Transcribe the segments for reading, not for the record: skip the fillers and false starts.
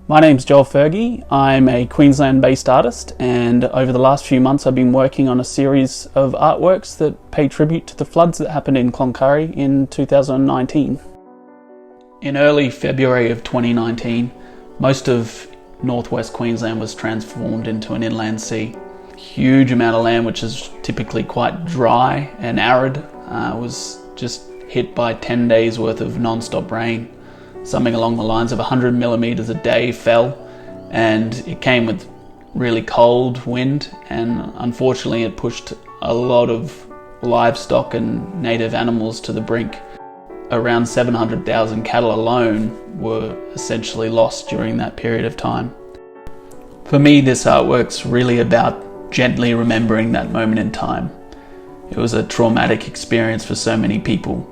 My name's Joel Fergie. I'm a Queensland-based artist, and over the last few months I've been working on a series of artworks that pay tribute to the floods that happened in Cloncurry in 2019. In early February of 2019, most of northwest Queensland was transformed into an inland sea. A huge amount of land, which is typically quite dry and arid, was just hit by 10 days worth of non-stop rain. Something along the lines of 100 millimeters a day fell, and it came with really cold wind, and unfortunately it pushed a lot of livestock and native animals to the brink. Around 700,000 cattle alone were essentially lost during that period of time. For me, this artwork's really about gently remembering that moment in time. It was a traumatic experience for so many people,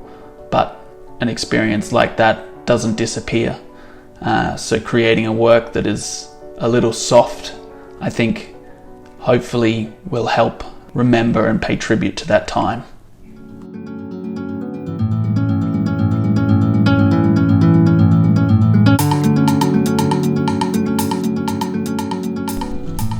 but an experience like that doesn't disappear. So creating a work that is a little soft, I think, hopefully will help remember and pay tribute to that time.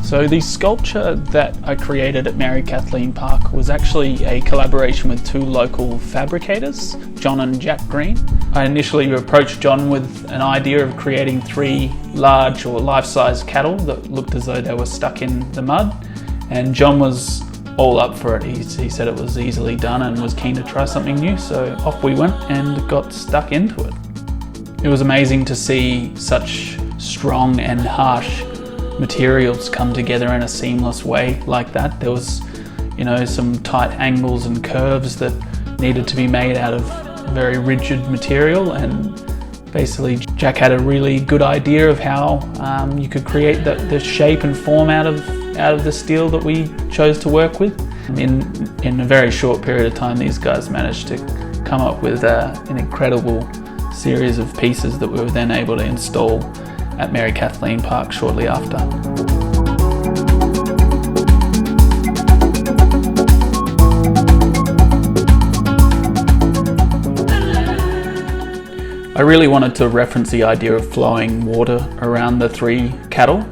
So the sculpture that I created at Mary Kathleen Park was actually a collaboration with two local fabricators, John and Jack Green. I initially approached John with an idea of creating 3 large or life-size cattle that looked as though they were stuck in the mud, and John was all up for it. He said it was easily done and was keen to try something new, so off we went and got stuck into it. It was amazing to see such strong and harsh materials come together in a seamless way like that. There was, some tight angles and curves that needed to be made out of very rigid material, and basically Jack had a really good idea of how you could create the shape and form out of the steel that we chose to work with. In a very short period of time, these guys managed to come up with an incredible series of pieces that we were then able to install at Mary Kathleen Park shortly after. I really wanted to reference the idea of flowing water around the 3 cattle,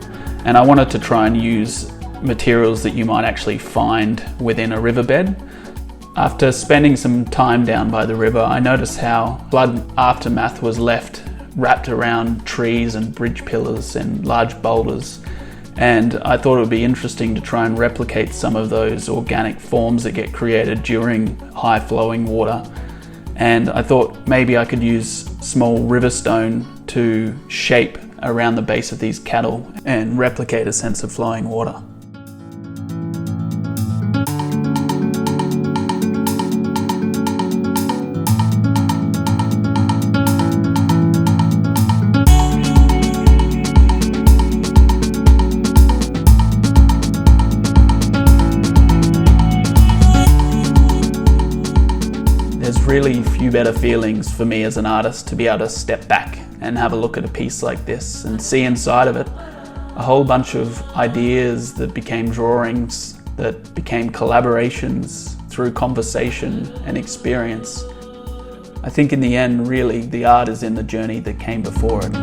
and I wanted to try and use materials that you might actually find within a riverbed. After spending some time down by the river, I noticed how flood aftermath was left wrapped around trees and bridge pillars and large boulders, and I thought it would be interesting to try and replicate some of those organic forms that get created during high flowing water. And I thought maybe I could use small river stone to shape around the base of these cattle and replicate a sense of flowing water. There's really few better feelings for me as an artist to be able to step back and have a look at a piece like this and see inside of it a whole bunch of ideas that became drawings, that became collaborations through conversation and experience. I think in the end, really, the art is in the journey that came before it.